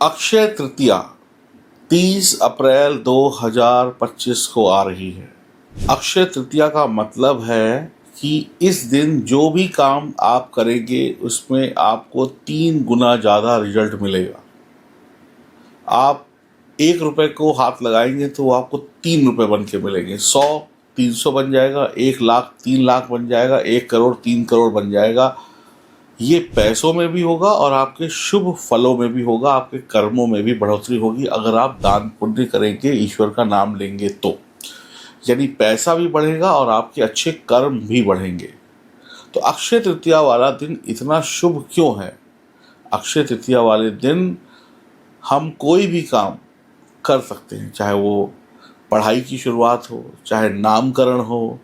अक्षय तृतीया 30 अप्रैल 2025 को आ रही है। अक्षय तृतीया का मतलब है कि इस दिन जो भी काम आप करेंगे उसमें आपको 3 गुना ज़्यादा रिजल्ट मिलेगा। आप 1 रुपये को हाथ लगाएंगे तो आपको 3 रुपये बन के मिलेंगे। 100 300 बन जाएगा, 1 लाख 3 लाख बन जाएगा, 1 करोड़ 3 करोड़ बन जाएगा। ये पैसों में भी होगा और आपके शुभ फलों में भी होगा, आपके कर्मों में भी बढ़ोतरी होगी अगर आप दान पुण्य करेंगे, ईश्वर का नाम लेंगे तो। यानी पैसा भी बढ़ेगा और आपके अच्छे कर्म भी बढ़ेंगे। तो अक्षय तृतीया वाला दिन इतना शुभ क्यों है? अक्षय तृतीया वाले दिन हम कोई भी काम कर सकते हैं, चाहे वो पढ़ाई की शुरुआत हो, चाहे नामकरण हो,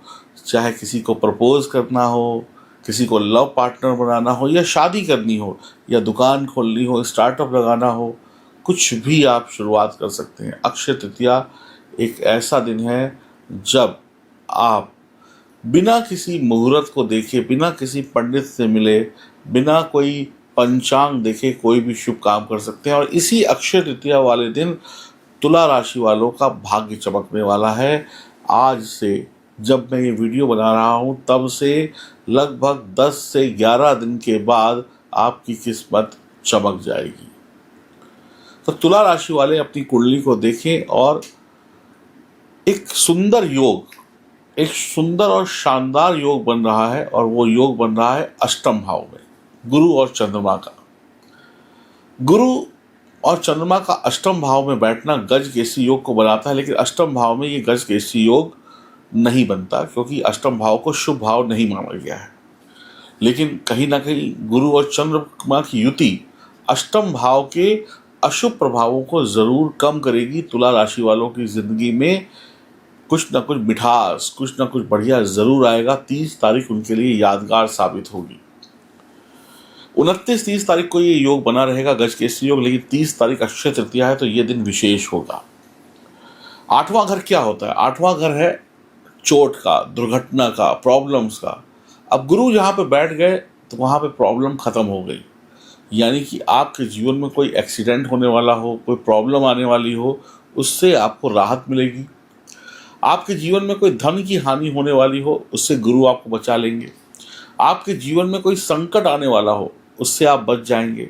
चाहे किसी को प्रपोज करना हो, किसी को लव पार्टनर बनाना हो, या शादी करनी हो, या दुकान खोलनी हो, स्टार्टअप लगाना हो, कुछ भी आप शुरुआत कर सकते हैं। अक्षय तृतीया एक ऐसा दिन है जब आप बिना किसी मुहूर्त को देखे, बिना किसी पंडित से मिले, बिना कोई पंचांग देखे कोई भी शुभ काम कर सकते हैं। और इसी अक्षय तृतीया वाले दिन तुला राशि वालों का भाग्य चमकने वाला है। आज से जब मैं ये वीडियो बना रहा हूँ तब से लगभग 10 से 11 दिन के बाद आपकी किस्मत चमक जाएगी। तो तुला राशि वाले अपनी कुंडली को देखें और एक सुंदर और शानदार योग बन रहा है, और वो योग बन रहा है अष्टम भाव में, गुरु और चंद्रमा का। गुरु और चंद्रमा का अष्टम भाव में बैठना गज केसरी योग को बनाता है, लेकिन अष्टम भाव में ये गज केसरी योग नहीं बनता क्योंकि अष्टम भाव को शुभ भाव नहीं माना गया है। लेकिन कहीं ना कहीं गुरु और चंद्रमा की युति अष्टम भाव के अशुभ प्रभावों को जरूर कम करेगी। तुला राशि वालों की जिंदगी में कुछ ना कुछ मिठास, कुछ ना कुछ बढ़िया जरूर आएगा। 30 तारीख उनके लिए यादगार साबित होगी। 29-30 तारीख को ये योग बना रहेगा गज केसरी योग, लेकिन 30 तारीख अक्षय तृतीया है तो ये दिन विशेष होगा। 8वां घर क्या होता है? 8वां घर है चोट का, दुर्घटना का, प्रॉब्लम्स का। अब गुरु जहाँ पे बैठ गए तो वहाँ पे प्रॉब्लम खत्म हो गई। यानी कि आपके जीवन में कोई एक्सीडेंट होने वाला हो, कोई प्रॉब्लम आने वाली हो, उससे आपको राहत मिलेगी। आपके जीवन में कोई धन की हानि होने वाली हो, उससे गुरु आपको बचा लेंगे। आपके जीवन में कोई संकट आने वाला हो, उससे आप बच जाएंगे।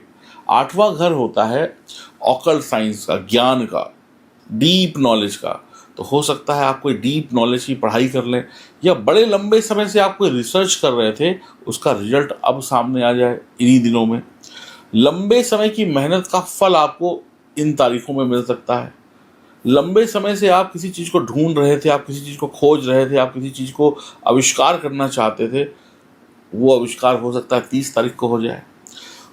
8वां घर होता है ऑकल्ट साइंस का, ज्ञान का, डीप नॉलेज का। तो हो सकता है आप कोई डीप नॉलेज की पढ़ाई कर लें, या बड़े लंबे समय से आप कोई रिसर्च कर रहे थे, उसका रिजल्ट अब सामने आ जाए इन्हीं दिनों में। लंबे समय की मेहनत का फल आपको इन तारीखों में मिल सकता है। लंबे समय से आप किसी चीज़ को ढूंढ रहे थे, आप किसी चीज़ को खोज रहे थे, आप किसी चीज़ को आविष्कार करना चाहते थे, वो आविष्कार हो सकता है 30 तारीख को हो जाए।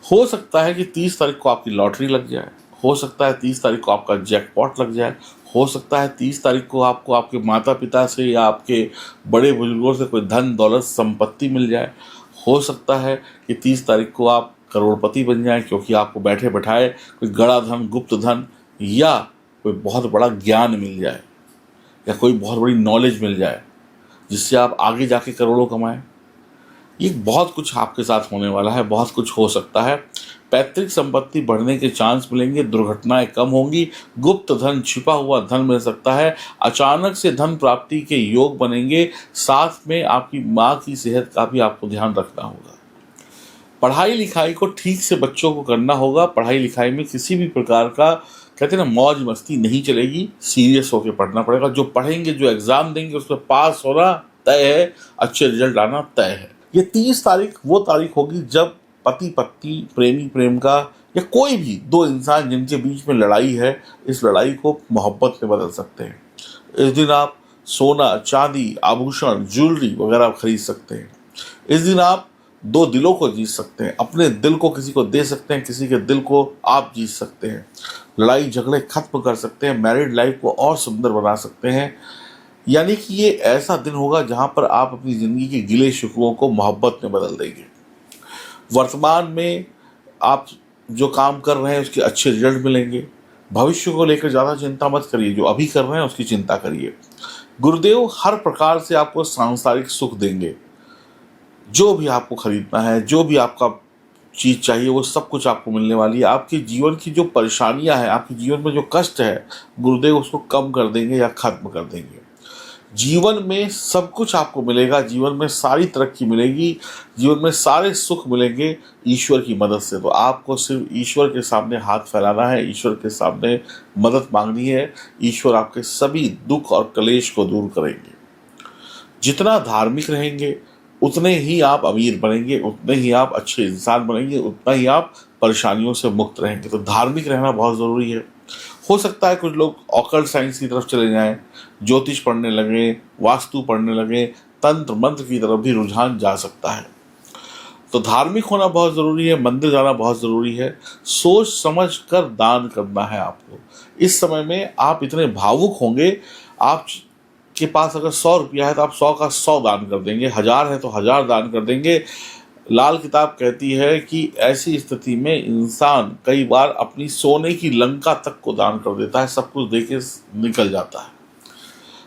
हो सकता है कि 30 तारीख को आपकी लॉटरी लग जाए, हो सकता है 30 तारीख को आपका जैकपॉट लग जाए, हो सकता है 30 तारीख को आपको आपके माता पिता से या आपके बड़े बुजुर्गों से कोई धन दौलत संपत्ति मिल जाए। हो सकता है कि 30 तारीख को आप करोड़पति बन जाएं क्योंकि आपको बैठे बैठाए कोई गड़ा धन, गुप्त धन, या कोई बहुत बड़ा ज्ञान मिल जाए, या कोई बहुत बड़ी नॉलेज मिल जाए जिससे आप आगे जाके करोड़ों कमाएं। ये बहुत कुछ आपके साथ होने वाला है, बहुत कुछ हो सकता है। पैतृक संपत्ति बढ़ने के चांस मिलेंगे, दुर्घटनाएं कम होंगी, गुप्त धन, छिपा हुआ धन मिल सकता है, अचानक से धन प्राप्ति के योग बनेंगे। साथ में आपकी माँ की सेहत का भी आपको ध्यान रखना होगा। पढ़ाई लिखाई को ठीक से बच्चों को करना होगा। पढ़ाई लिखाई में किसी भी प्रकार का, कहते हैं ना, मौज मस्ती नहीं चलेगी, सीरियस होकर पढ़ना पड़ेगा। जो पढ़ेंगे, जो एग्जाम देंगे, उसमें पास होना तय है, अच्छे रिजल्ट आना तय है। ये 30 तारीख वो तारीख होगी जब पति पत्नी, प्रेमी प्रेमिका, या कोई भी दो इंसान जिनके बीच में लड़ाई है, इस लड़ाई को मोहब्बत में बदल सकते हैं। इस दिन आप सोना, चांदी, आभूषण, ज्वेलरी वगैरह खरीद सकते हैं। इस दिन आप 2 दिलों को जीत सकते हैं। अपने दिल को किसी को दे सकते हैं, किसी के दिल को आप जीत सकते हैं। लड़ाई झगड़े खत्म कर सकते हैं, मैरिड लाइफ को और सुंदर बना सकते हैं। यानी कि ये ऐसा दिन होगा जहां पर आप अपनी ज़िंदगी के गिले शिकवों को मोहब्बत में बदल देंगे। वर्तमान में आप जो काम कर रहे हैं उसके अच्छे रिजल्ट मिलेंगे। भविष्य को लेकर ज़्यादा चिंता मत करिए, जो अभी कर रहे हैं उसकी चिंता करिए। गुरुदेव हर प्रकार से आपको सांसारिक सुख देंगे। जो भी आपको खरीदना है, जो भी आपका चीज़ चाहिए वो सब कुछ आपको मिलने वाली है। आपके जीवन की जो परेशानियां हैं, आपके जीवन में जो कष्ट है, गुरुदेव उसको कम कर देंगे या खत्म कर देंगे। जीवन में सब कुछ आपको मिलेगा, जीवन में सारी तरक्की मिलेगी, जीवन में सारे सुख मिलेंगे ईश्वर की मदद से। तो आपको सिर्फ ईश्वर के सामने हाथ फैलाना है, ईश्वर के सामने मदद मांगनी है। ईश्वर आपके सभी दुख और कलेश को दूर करेंगे। जितना धार्मिक रहेंगे उतने ही आप अमीर बनेंगे, उतने ही आप अच्छे इंसान बनेंगे, उतना ही आप परेशानियों से मुक्त रहेंगे। तो धार्मिक रहना बहुत ज़रूरी है। हो सकता है कुछ लोग ऑकल्ट साइंस की तरफ चले जाएं, ज्योतिष पढ़ने लगे, वास्तु पढ़ने लगे, तंत्र मंत्र की तरफ भी रुझान जा सकता है। तो धार्मिक होना बहुत ज़रूरी है, मंदिर जाना बहुत ज़रूरी है। सोच समझ कर दान करना है आपको। इस समय में आप इतने भावुक होंगे, आप के पास अगर 100 रुपया है तो आप 100 का 100 दान कर देंगे, 1000 है तो 1000 दान कर देंगे। लाल किताब कहती है कि ऐसी स्थिति में इंसान कई बार अपनी सोने की लंका तक को दान कर देता है, सब कुछ दे के निकल जाता है।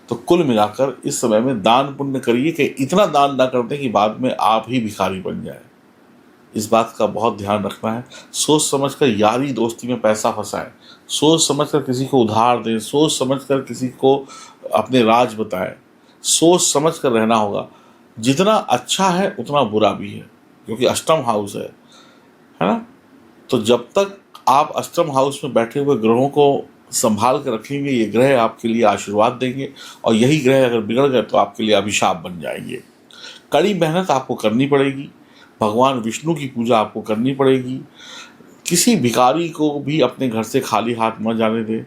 तो कुल मिलाकर इस समय में दान पुण्य करिए कि इतना दान ना कर दें कि बाद में आप ही भिखारी बन जाए। इस बात का बहुत ध्यान रखना है। सोच समझकर यारी दोस्ती में पैसा फंसाएं, सोच समझकर किसी को उधार दें, सोच समझकर किसी को अपने राज बताएं, सोच समझकर रहना होगा। जितना अच्छा है उतना बुरा भी है, क्योंकि अष्टम हाउस है ना। तो जब तक आप अष्टम हाउस में बैठे हुए ग्रहों को संभाल कर रखेंगे, ये ग्रह आपके लिए आशीर्वाद देंगे, और यही ग्रह अगर बिगड़ गए तो आपके लिए अभिशाप बन जाएंगे। कड़ी मेहनत आपको करनी पड़ेगी, भगवान विष्णु की पूजा आपको करनी पड़ेगी। किसी भिखारी को भी अपने घर से खाली हाथ न जाने दें।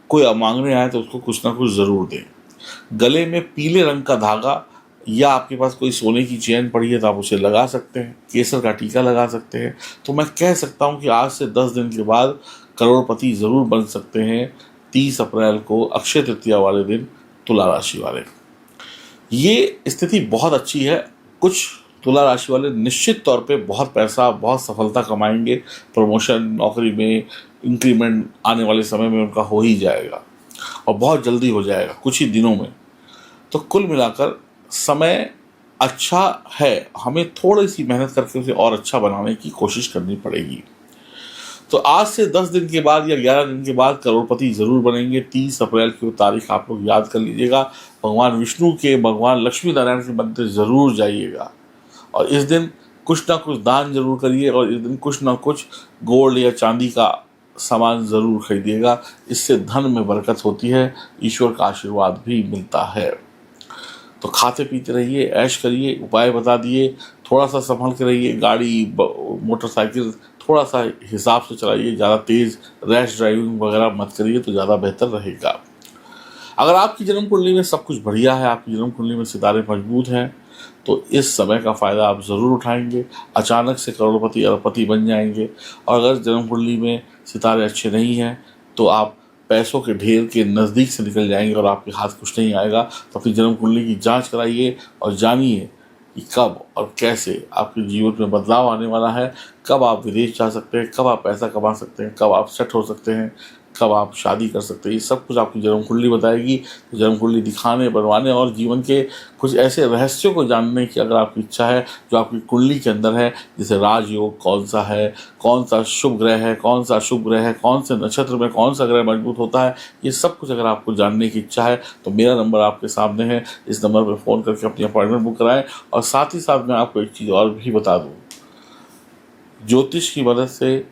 कोई मांगने आए तो उसको कुछ ना कुछ ज़रूर दें। गले में पीले रंग का धागा या आपके पास कोई सोने की चेन पड़ी है तो आप उसे लगा सकते हैं, केसर का टीका लगा सकते हैं। तो मैं कह सकता हूँ कि आज से 10 दिन के बाद करोड़पति ज़रूर बन सकते हैं। 30 अप्रैल को अक्षय तृतीया वाले दिन तुला राशि वाले, ये स्थिति बहुत अच्छी है। कुछ तुला राशि वाले निश्चित तौर पे बहुत पैसा, बहुत सफलता कमाएंगे। प्रमोशन, नौकरी में इंक्रीमेंट आने वाले समय में उनका हो ही जाएगा, और बहुत जल्दी हो जाएगा, कुछ ही दिनों में। तो कुल मिलाकर समय अच्छा है, हमें थोड़ी सी मेहनत करके उसे और अच्छा बनाने की कोशिश करनी पड़ेगी। तो आज से 10 दिन के बाद या 11 दिन के बाद करोड़पति ज़रूर बनेंगे। 30 अप्रैल की वो तारीख आप लोग याद कर लीजिएगा। भगवान विष्णु के, भगवान लक्ष्मी नारायण के मंदिर ज़रूर जाइएगा, और इस दिन कुछ ना कुछ दान जरूर करिए, और इस दिन कुछ ना कुछ गोल्ड या चांदी का सामान ज़रूर खरीदिएगा। इससे धन में बरकत होती है, ईश्वर का आशीर्वाद भी मिलता है। तो खाते पीते रहिए, ऐश करिए, उपाय बता दिए। थोड़ा सा संभल के रहिए, गाड़ी मोटरसाइकिल थोड़ा सा हिसाब से चलाइए, ज़्यादा तेज़ रैश ड्राइविंग वगैरह मत करिए तो ज़्यादा बेहतर रहेगा। अगर आपकी जन्म कुंडली में सब कुछ बढ़िया है, आपकी जन्म कुंडली में सितारे मजबूत हैं, तो इस समय का फ़ायदा आप ज़रूर उठाएंगे। अचानक से करोड़पति अरबपति बन जाएंगे। और अगर जन्म कुंडली में सितारे अच्छे नहीं हैं तो आप पैसों के ढेर के नज़दीक से निकल जाएंगे और आपके हाथ कुछ नहीं आएगा। तो अपनी जन्म कुंडली की जांच कराइए और जानिए कि कब और कैसे आपके जीवन में बदलाव आने वाला है, कब आप विदेश जा सकते हैं, कब आप पैसा कमा सकते हैं, कब आप सेट हो सकते हैं, कब आप शादी कर सकते हैं। ये सब कुछ आपकी जन्म कुंडली बताएगी। तो जन्म कुंडली दिखाने, बनवाने और जीवन के कुछ ऐसे रहस्यों को जानने की अगर आपकी इच्छा है जो आपकी कुंडली के अंदर है, जैसे राजयोग कौन सा है, कौन सा शुभ ग्रह है, कौन सा शुभ ग्रह है, कौन से नक्षत्र में कौन सा ग्रह मजबूत होता है, ये सब कुछ अगर आपको जानने की इच्छा है तो मेरा नंबर आपके सामने है। इस नंबर पर फ़ोन करके अपनी अपॉइंटमेंट बुक कराएं। और साथ ही साथ मैं आपको एक चीज़ और भी बता दूँ, ज्योतिष की मदद से,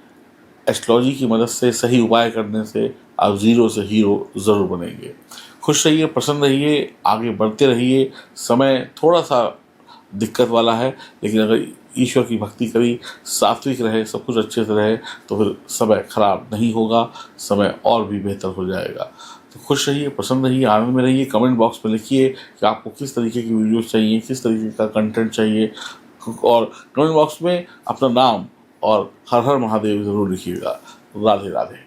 एस्ट्रोलॉजी की मदद से, सही उपाय करने से आप ज़ीरो से हीरो ज़रूर बनेंगे। खुश रहिए, प्रसन्न रहिए, आगे बढ़ते रहिए। समय थोड़ा सा दिक्कत वाला है, लेकिन अगर ईश्वर की भक्ति करी, सात्विक रहे, सब कुछ अच्छे से रहे तो फिर समय खराब नहीं होगा, समय और भी बेहतर हो जाएगा। तो खुश रहिए, प्रसन्न रहिए, आनंद में रहिए। कमेंट बॉक्स में लिखिए कि आपको किस तरीके की वीडियोस चाहिए, किस तरीके का कंटेंट चाहिए, और कमेंट बॉक्स में अपना नाम और हर हर महादेव ज़रूर लिखिएगा। राधे राधे।